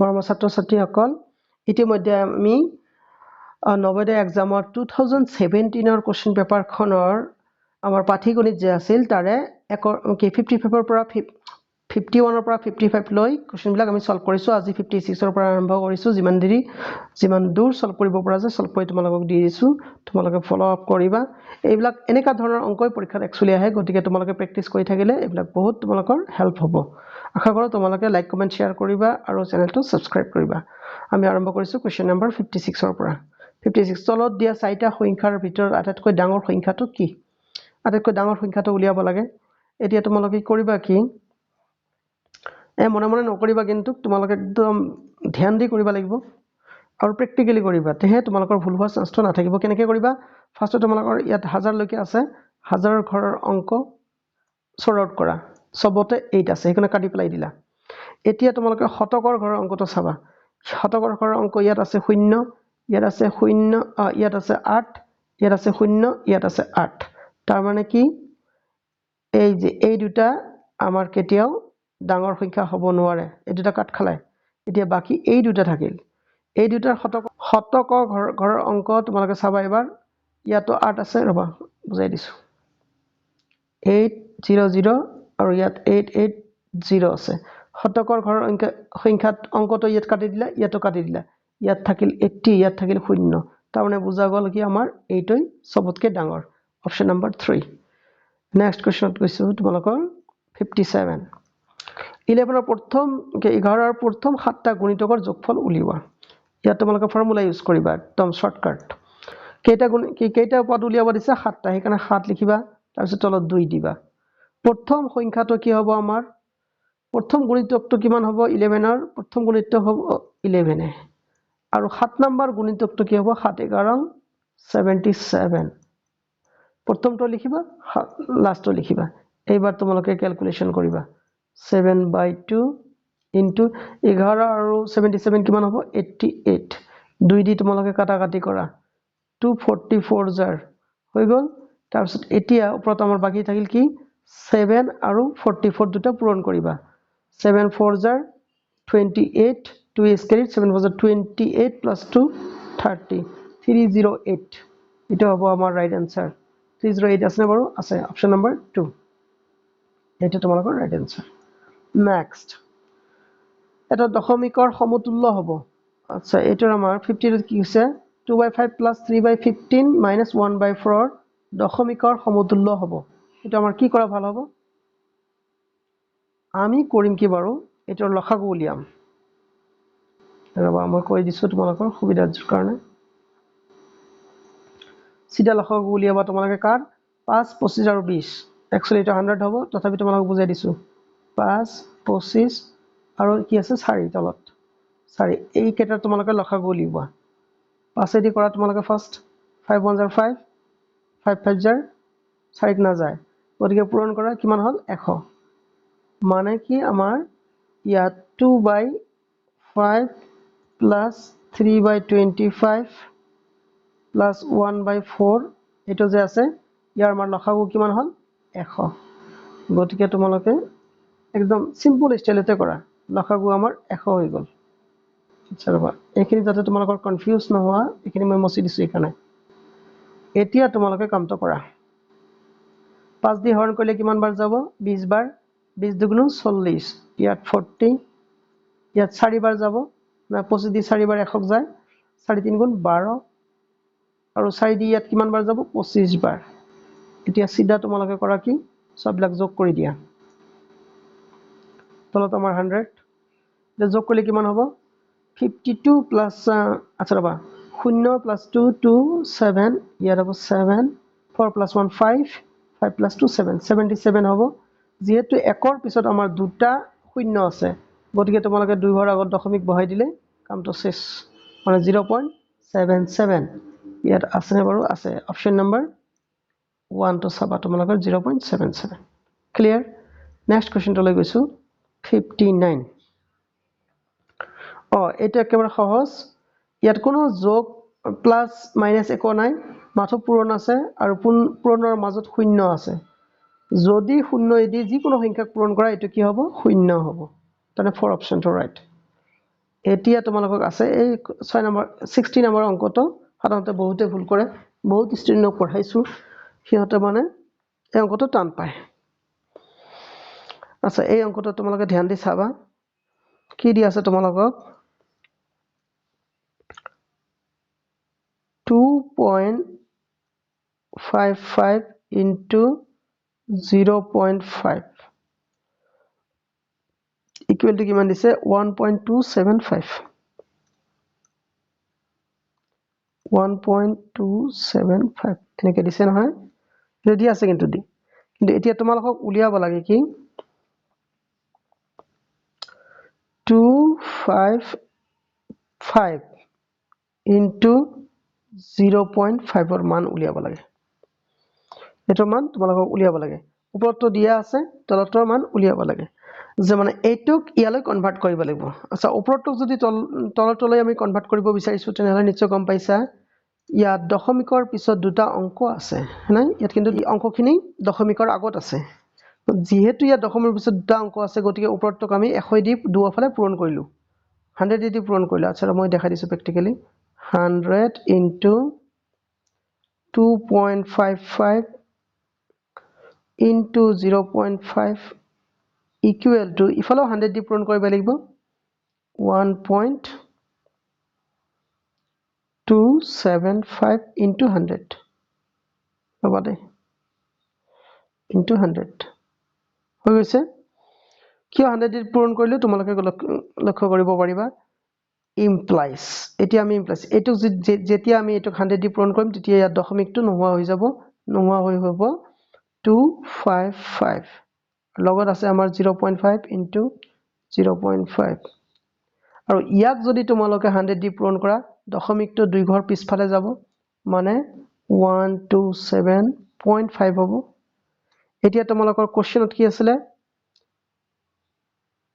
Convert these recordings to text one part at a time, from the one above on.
মৰমৰ ছাত্ৰ-ছাত্ৰীসকল ইতিমধ্যে আমি নবোদয় এক্সামৰ 2017 কোশ্চেন পেপাৰখনৰ আমাৰ পাঠীগণিত যে আছিল তাৰে 55 পৰা 51 পৰা 55 লৈ কোশ্চেনবিলাক আমি সলভ কৰিছো আজি 56 পৰা আৰম্ভ কৰিছো যিমান দূৰ সলভ কৰিব পৰা যায় সলভ কৰি তোমালোকক দি দিছো তোমালোকে ফলো আপ কৰিবা এইবিলাক এনেকা ধৰণৰ অংকই পৰীক্ষাত একচুয়ালি আহে গতিকে তোমালোকে প্ৰেক্টিস কৰি থাকিলে এইবিলাক বহুত তোমালোকৰ হেল্প হ'ব আশা কৰো তোমালোকে লাইক কমেন্ট শেয়াৰ কৰিবা আৰু চেনেলটো সাবস্ক্ৰাইব কৰিবা আমি আৰম্ভ কৰিছো কোশ্চেন নম্বৰ 56 ৰ পৰা 56 তলত দিয়া চাৰিটা সংখ্যাৰ ভিতৰত আটাইতকৈ ডাঙৰ সংখ্যাটো কি আটাইতকৈ ডাঙৰ সংখ্যাটো উলিয়াব লাগে এতিয়া তোমালোকে কৰিবা কি মনে মনে নকৰিবা কিন্তু তোমালোকে একদম ধ্যান দি কৰিবা লাগিব আৰু প্ৰেক্টিক্যালি কৰিবা তেহে তোমালোকৰ ভুল হোৱাৰ চান্সটো নাথাকিব কেনেকৈ কৰিবা ফাৰ্স্টত তোমালোকৰ ইয়াত 1000 লৈকে আছে 1000ৰ ঘৰৰ অংক সৰ্ট আউট কৰা সবতে 8 আছে সেইকাৰণে কাটি পেলাই দিলা এতিয়া তোমালোকে শতকৰ ঘৰৰ অংকটো চাবা শতকৰ ঘৰৰ অংক ইয়াত আছে 0 ইয়াত আছে 0 ইয়াত আছে 8 ইয়াত আছে 0 ইয়াত আছে 8 তাৰ মানে কি এই যে এই দুটা আমাৰ কেতিয়াও ডাঙৰ সংখ্যা হ'ব নোৱাৰে এই দুটা কাট খালে এতিয়া বাকি এই দুটা থাকিল এই দুটাৰ শতকৰ ঘৰৰ অংক তোমালোকে চাবা এবাৰ ইয়াতো 8 আছে ৰবা বুজাই দিছো 800 আৰু ইয়াত 880 আছে শতকৰ ঘৰৰ সংখ্যাত অংকটো ইয়াত কাটি দিলা ইয়াতো কাটি দিলা ইয়াত থাকিল 80 ইয়াত থাকিল 0 তাৰ মানে বুজা গল কি আমাৰ এইটোই সবতকৈ ডাঙৰ অপচন নম্বৰ 3 নেক্সট কোৱেশ্চনত গৈছো তোমালোকৰ 57 11 ৰ প্ৰথম 11 ৰ প্ৰথম 7টা গুণিতকৰ যোগফল উলিওৱা ইয়াত তোমালোকে ফৰ্মুলা ইউজ কৰিবা একদম শৰ্টকাট কেইটা পদ উলিয়াব দিছে 7টা সেইকাৰণে 7 লিখিবা তাৰ পিছত তলত 2 দিবা প্ৰথম সংখ্যাটো কি হ'ব আমাৰ প্ৰথম গুণিতকটো কিমান হ'ব 11 ৰ প্ৰথম গুণিতক হ'ব 11 আৰু 7 নম্বৰ গুণিতকটো কি হ'ব 7 11 77 প্ৰথমটো লিখিবা লাষ্টটো লিখিবা এইবাৰ তোমালোকে ক্যালকুলেশন কৰিবা 7/2 ইনটু 11 আৰু 77 কিমান হ'ব 88 দুই দি তোমালোকে কাটাকাটি কৰা 244 জাৰ হৈ গল তাৰ পিছত এতিয়া ওপৰত আমাৰ বাকি থাকিল কি 7 আৰু 44 দুটা পূৰণ কৰিবা 7 4 জাৰ 28 2 is carried 7 was 28 plus 2 30 308 এটা হ'ব আমাৰ ৰাইট आंसर 308 আছে বাৰু আছে অপচন নম্বৰ 2 এটা তোমালোকৰ ৰাইট आंसर নেক্সট এটা দশমিকৰ সমতুল্য হ'ব আচ্ছা এটাৰ আমাৰ 50 কি হৈছে 2/5 plus 3/15 minus 1/4 দশমিকৰ সমতুল্য হ'ব এটা আমাৰ কি কৰা ভাল হ'ব আমি কৰিম কি বাৰু এটাৰ লসাগু উলিয়াম ৰবা মই কৈ দিছো তোমালোকৰ সুবিধাৰ কাৰণে সিধা লসাগু উলিয়াবা তোমালোকে কাৰ 5 25 আৰু 20 एक्चुअली এটা 100 হ'ব তথাপি তোমালোক বুজাই দিছো 5 25 আৰু কি আছে 4 তলত 4 এই কেটা তোমালোকে লসাগু উলিয়াবা 5 এদি কৰা তোমালোকে ফাৰ্স্ট 5 1 জাৰ 5 5 5 জাৰ 4 না যায় গতিকে পূৰণ কৰা কিমান হল 100 মানে কি আমাৰ ইয়াত 2/5 plus 3/25 plus 1/4 এটো যে আছে ইয়াৰ আমাৰ লসাগু কিমান হল 100 গতিকে তোমালোকে একদম সিম্পল স্টাইলতে কৰা লসাগু আমাৰ 100 হৈ গল আচ্ছা ৰবা এইখিনি যাতে তোমালোকৰ কনফিউজ নোহোৱা এইখিনি মই মছি দিছো এখানে এতিয়া তোমালোকে কামটো কৰা 5 দি হৰণ কৰিলে কিমান বাৰ যাব 20 বাৰ 20 দুগুণ 40 ইয়াত 40 ইয়াত 4 বাৰ যাব না 25 দি 4 বাৰ 100 যায় 4 গুণ 12 আৰু 4 দি ইয়াত কিমান বাৰ যাব 25 বাৰ এতিয়া সিধা তোমালোকে কৰা কি সববিলাক যোগ কৰি দিয়া তলত আমাৰ 100 যে যোগ কৰিলে কিমান হ'ব 52 প্লাস আচ্ছা ৰবা 0 প্লাস 2 2 7 ইয়াত হ'ব 7 4 প্লাস 1 5 5 প্লাস 2 7 77 হ'ব যেহেতু একৰ পিছত আমাৰ দুটা শূন্য আছে গতিকে তোমালোকে দুই ঘৰ আগত দশমিক বহাই দিলে কামটো শেষ মানে 0.77 ইয়াত আছে বাৰু আছে অপচন নম্বৰ 1 to চাবা তোমালোকৰ 0.77 ক্লিয়াৰ নেক্সট কোৱেশ্চন লৈ গৈছো 59 এটা একেবাৰে সহজ ইয়াত কোনো যোগ প্লাস মাইনাস একো নাই মাথো পূৰণ আছে আৰু পূৰণৰ মাজত শূন্য আছে যদি শূন্য এদি যি কোনো সংখ্যাক পূৰণ কৰা এটো কি হ'ব শূন্য হ'ব তানে 4 অপচন টু ৰাইট এতিয়া তোমালোকক আছে এই 6 নম্বৰ 60 নম্বৰ অংকটো সাধাৰণতে বহুতে ভুল কৰে বহুত ষ্টুডেণ্টক পঢ়াইছো সিহঁতে মানে এই অংকটো টান পায় আচ্ছা এই অংকটো তোমালোকে ধ্যান দি চাবা কি দি আছে তোমালোকক 2.55 into 0.5 equal to কিমান দিছে 1.275 এনেকে দিছে নহয় ৰেডি আছে কিন্তু এতিয়া তোমালোকক উলিয়াব লাগে কি 255 into 0.5 ৰ মান উলিয়াব লাগে এটো মান তোমালোকক উলিয়াব লাগে ওপৰটো দিয়া আছে তলতৰ মান উলিয়াব লাগে যে মানে এইটোক ইয়ালৈ কনভাৰ্ট কৰিব লাগিব আচ্ছা ওপৰটোক যদি তলতলৈ আমি কনভাৰ্ট কৰিব বিচাৰিছো তেনেহলে নিশ্চয় গম পাইছা ইয়াত দশমিকৰ পিছত দুটা অংক আছে নাই ইয়াত কিন্তু অংকখিনি দশমিকৰ আগত আছে যেহেতু ইয়াত দশমিকৰ পিছত দুটা অংক আছে গতিকে ওপৰটোক আমি 100 দি দুফালে পূৰণ কৰিলো 100 দি পূৰণ কৰিলো আচ্ছা মই দেখাই দিছো প্ৰ্যাকটিক্যালি 100 into 2.55 into 0.5 equal to ইফালে 100 দি পূৰণ কৰিব লাগিব 1.275 into 100 হ'ব দে into 100 হৈ গৈছে কিয় 100 দি পূৰণ কৰিলো তোমালোকে লক্ষ্য কৰিব পাৰিবা implies এতিয়া আমি implies এটো যেতিয়া আমি এটো 100 দি পূৰণ কৰিম তেতিয়া ইয়াত দশমিকটো নোহোৱা হৈ যাব নোহোৱা হৈ হ'ব 255 লগত আছে আমাৰ 0.5 into 0.5 আৰু ইয়াক যদি তোমালোকে 100 দি পূৰণ কৰা দশমিকটো দুই ঘৰ পিছফালে যাব মানে 127.5 হ'ব এতিয়া তোমালোকৰ কোৱেশ্চনত কি আছিল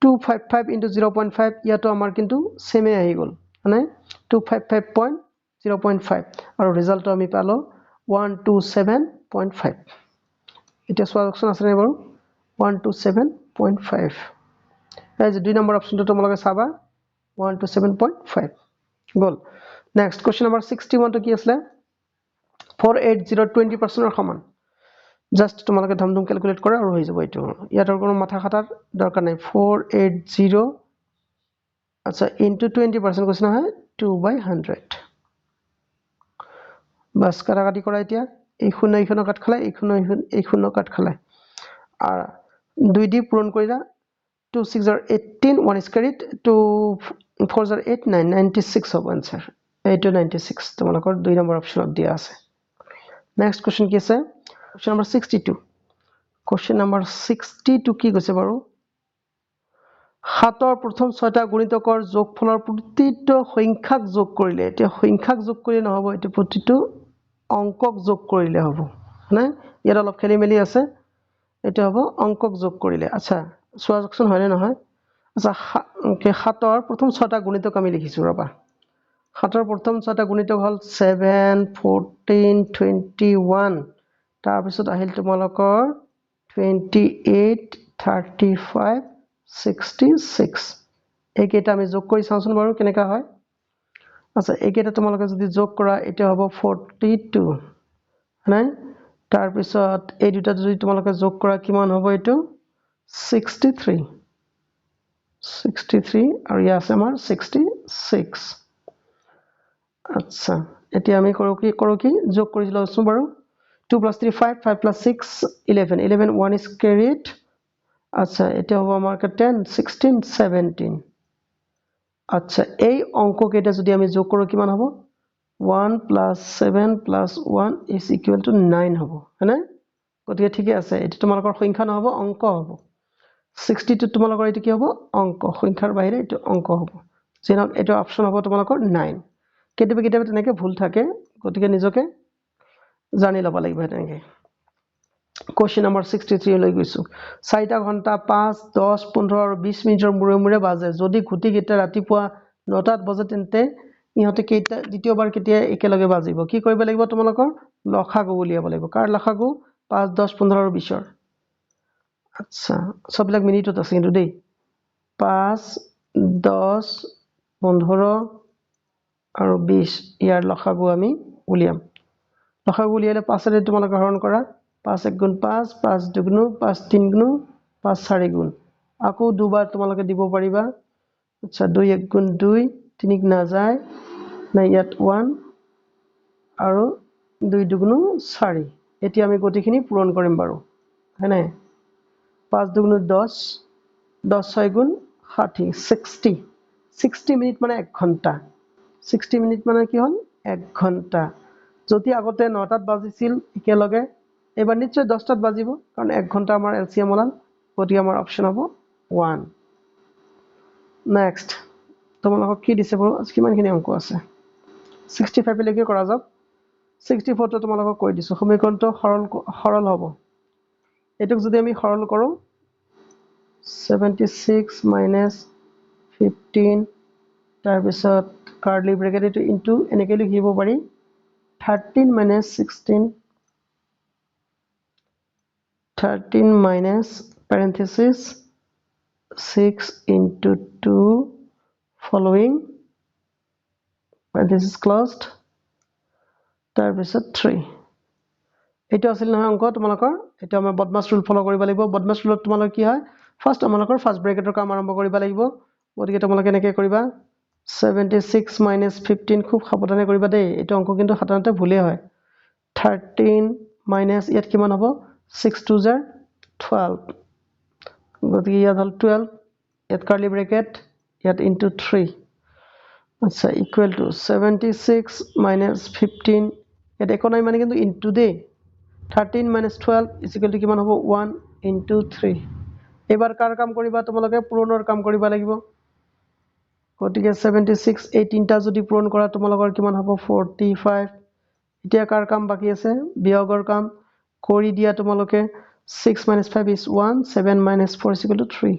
255 into 0.5 ইয়াতো আমাৰ কিন্তু সেমে আহি গল মানে 255.0.5 আৰু ৰিজাল্টটো আমি পালো 127.5 এটা সলিউশন আছে নে বাৰু 127.5 এই যে দুই নম্বৰ অপচনটো তোমালোকে চাবা 127.5 গল নেক্সট কোৱেশ্চন নম্বৰ 61 টো কি আছিল 480 20% ৰ সমান জাস্ট তোমালোকে ধমধম ক্যালকুলেট কৰা আৰু হৈ যাব এটো ইয়াৰ কোনো মাথা খাটাৰ দৰকাৰ নাই 480 আচ্ছা ইনটু 20% কৈছ নহয় 2/100 বাস কাটাকাটি কৰা এতিয়া এই শূন্য কাট খালে এই শূন্য কাট খালে আৰ 2 দি পূৰণ কৰিলা 2 6 are 18 1 is carried 2 4 are 8 9 96 হ'ব आंसर এইটো 96 তোমালোকৰ 2 নম্বৰ অপচনত দিয়া আছে নেক্সট কোৱেশ্চন কি আছে কোৱেশ্চন নম্বৰ 62 কোৱেশ্চন নম্বৰ 62 কি কৈছে বাৰু 7 ৰ প্ৰথম 6টা গুণিতকৰ যোগফলৰ প্ৰতিটো সংখ্যাক যোগ কৰিলে এতিয়া সংখ্যাক যোগ কৰিলে নহব এটো প্ৰতিটো অংকক যোগ কৰিলে হ'ব না ইয়াৰ অলপ খেলি মেলি আছে এটা হ'ব অংকক যোগ কৰিলে আচ্ছা সোৱাকচোন হয় নে নহয় আচ্ছা 7 ৰ প্ৰথম 6টা গুণিতক আমি লিখিছো ৰবা 7 ৰ প্ৰথম 6টা গুণিতক হল 7 14 21 তাৰ পিছত আহিল তোমালোকৰ 28 35 66 এইকেইটা আমি যোগ কৰি চাওঁচোন বাৰু কেনেকা হয় আচ্ছা এইকেইটা তোমালোকে যদি যোগ কৰা এটা হ'ব 42 নাই তাৰ পিছত এই দুটা যদি তোমালোকে যোগ কৰা কিমান হ'ব এটো 63 আৰু ইয়া আছে আমাৰ 66 আচ্ছা এতিয়া আমি কৰো কি যোগ কৰি লওঁছো বাৰু 2 + 3 5 5 + 6 11 11 1 is carried আচ্ছা এটা হ'ব আমাৰ 10 16 17 আচ্ছা এই অংক কেইটা যদি আমি যোগ কৰো কিমান হ'ব 1 + 7 + 1 is equal to 9 হ'ব হয়নে গতিকে ঠিকই আছে এটা তোমালোকৰ সংখ্যা নহব অংক হ'ব 62 তোমালোকৰ এটা কি হ'ব অংক সংখ্যাৰ বাহিৰে এটা অংক হ'ব যেনক এটা অপচন হ'ব তোমালোকৰ 9 কেতিয়াবা তেনেকে ভুল থাকে গতিকে নিজকে জানি লব লাগিব তেনেকে কোৱেশ্চন নম্বৰ 63 লৈ গৈছো 4টা ঘন্টা 5 10 15 আৰু 20 মিনিটৰ মূৰে বাজে যদি ঘুটি কেইটা ৰাতিপুৱা 9টাত বাজে তেন্তে ইহতে কেইটা দ্বিতীয়বাৰ কেতিয়া একেলগে বাজিব কি কৰিব লাগিব তোমালোকৰ লখাগু উলিয়াব লাগিব কাৰ লখাগু 5 10 15 আৰু 20 আচ্ছা সববিলাক মিনিটত আছে কিন্তু দেই 5 10 15 আৰু 20 ইয়াৰ লসাগু আমি উলিয়াম লসাগু উলিয়ালে 5 ৰে তোমালোকে হৰণ কৰা 5 1 গুণ 5 5 2 গুণ 5 3 গুণ 5 4 গুণ আকৌ দুবাৰ তোমালোকে দিব পাৰিবা আচ্ছা 2 1 গুণ 2 3 না যায় না ইয়াত 1 আৰু 2 2 গুণ 4 এতিয়া আমি গতিখিনি পূৰণ কৰিম বাৰু হয়নে 5 2 গুণ 10 10 6 গুণ 60 60 মিনিট মানে 1 ঘণ্টা 60 মিনিট মানে কি হল 1 ঘণ্টা যদি আগতে 9টাত বাজিছিল একেলগে এবাৰ নিশ্চয় 10টাত বাজিব কাৰণ 1 ঘণ্টা আমাৰ এলসিএম ওলাল গতিকে আমাৰ অপচন হ'ব 1 নেক্সট তোমালোকক কি দিছে বাৰু কিমানখিনি অংক আছে 65 লৈকে কৰা যাওক 64 টো তোমালোকক কৈ দিছো সমীকৰণটো সৰল হ'ব এটোক যদি আমি সৰল কৰো 76 minus 15 তাৰ পিছত কাৰ্লি ব্ৰেকেট এটো ইনটু এনেকৈ লিখিব পাৰি 13 minus 16 13 minus parenthesis 6 into 2 following parenthesis closed তাৰ পিছত 3 এটা আছিল নহয় অংক তোমালোকৰ এটা আমি বদমাছ ৰুল ফলো কৰিব লাগিব বদমাছ ৰুলত তোমালোকৰ কি হয় ফাৰ্স্ট আমালোকৰ ফাৰ্স্ট ব্ৰেকেটৰ কাম আৰম্ভ কৰিব লাগিব গতিকে তোমালোকে এনেকৈ কৰিবা 76 minus 15 খুব সাৱধানে কৰিবা দেই এটা অংক কিন্তু সাধাৰণতে ভুলে হয় 13 minus ইয়াত কিমান হ'ব 6 2 জাৰ 12 গতিকে ইয়াত হল 12 ইয়াত কাৰ্লি ব্ৰেকেট ইয়াত ইনটু 3 আচ্ছা ইকুৱেল টু 76 minus 15 ইয়াত একো নাই মানে কিন্তু ইনটু দেই 13 minus 12 is equal to কিমান হ'ব 1 into 3 এবাৰ কাৰ কাম কৰিবা তোমালোকে পূৰণৰ কাম কৰিব লাগিব গতিকে 76 এই তিনটা যদি পূৰণ কৰা তোমালোকৰ কিমান হ'ব 45 এতিয়া কাৰ কাম বাকি আছে বিয়োগৰ কাম কৰি দিয়া তোমালোকে 6 minus 5 is 1 7 minus 4 is equal to 3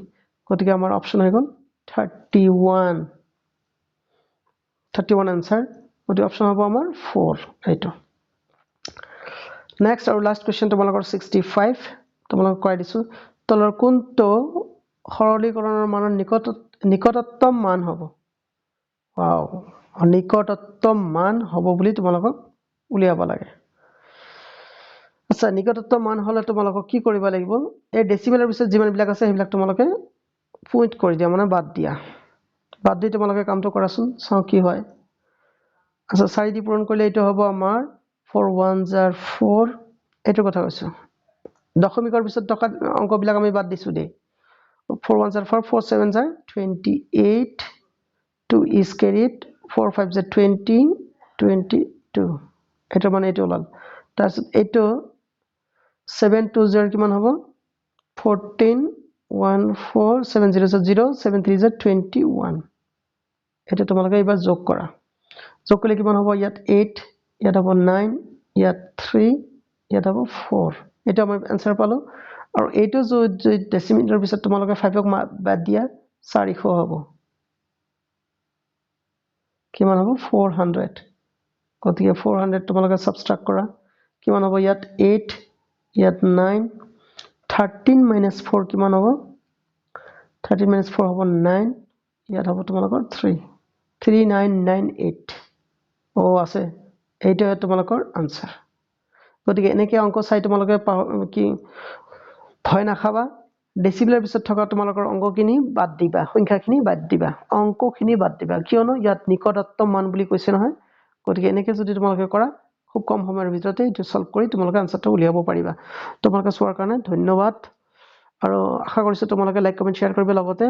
গতিকে আমাৰ অপচন হৈ গল 31 আনসাৰ গতিকে অপচন হ'ব আমাৰ 4 এইটো Next our last question তোমালোকৰ 65 তোমালোকক কৈ দিছো তলৰ কোনটো সৰলীকৰণৰ মানৰ নিকটতম মান হ'ব ওয়াও নিকটতম মান হ'ব বুলি তোমালোকক উলিয়াব লাগে আচ্ছা নিকটতম মান হলে তোমালোকক কি কৰিব লাগিব এই ডেসিমেলৰ পিছত যিমান বিলাক আছে সেইবিলাক তোমালোকে পইণ্ট কৰি দিয়া মানে বাদ দি তোমালোকে কামটো কৰাচোন চাও কি হয় আচ্ছা 4 দি পূৰণ কৰিলে এইটো হ'ব আমাৰ 4 1 jar 4 এটো কথা কৈছো দশমিকৰ পিছত থকা অংক বিলাক আমি বাদ দিছো দে 4 1 jar 4 4 7 jar 28 2 is carried 4 5 jar 20 22 এটো মানে এটো ওলাল তাৰপিছত এটো 7 2 jar কিমান হ'ব 14 1 4 7 0 0 7 3 jar 21 এটা তোমালোকে এবাৰ যোগ কৰা যোগ কৰিলে কিমান হ'ব ইয়াত 8 ইয়াত হ'ব 9 ইয়াত 3 ইয়াত হ'ব 4 এটা আমি आंसर পালো আৰু এইটো যদি ডেসিমিটাৰ পিছত তোমালোকে 5ক বাদ দিয়া 400 হ'ব কিমান হ'ব 400 গতিকে 400 তোমালোকে সাবট্ৰাক্ট কৰা কিমান হ'ব ইয়াত 8 ইয়াত 9 13 - 4 কিমান হ'ব 13 - 4 হ'ব 9 ইয়াত হ'ব তোমালোকৰ 3 3998 ও আছে এইটো তোমালোকৰ आंसर গতিকে এনেকৈ অংক চাই তোমালোকে কি ভয় নাখাবা ডেসিমেলৰ পিছত থকা তোমালোকৰ অংকখিনি বাদ দিবা সংখ্যাখিনি বাদ দিবা অংকখিনি বাদ দিবা কিয়নো ইয়াত নিকটতম মান বুলি কৈছে নহয় গতিকে এনেকৈ যদি তোমালোকে কৰা খুব কম সময়ৰ ভিতৰতে এটো সলভ কৰি তোমালোকে আনসাৰটো উলিয়াব পাৰিবা তোমালোকে চোৱাৰ কাৰণে ধন্যবাদ আৰু আশা কৰিছো তোমালোকে লাইক কমেন্ট শেয়াৰ কৰিব লগতে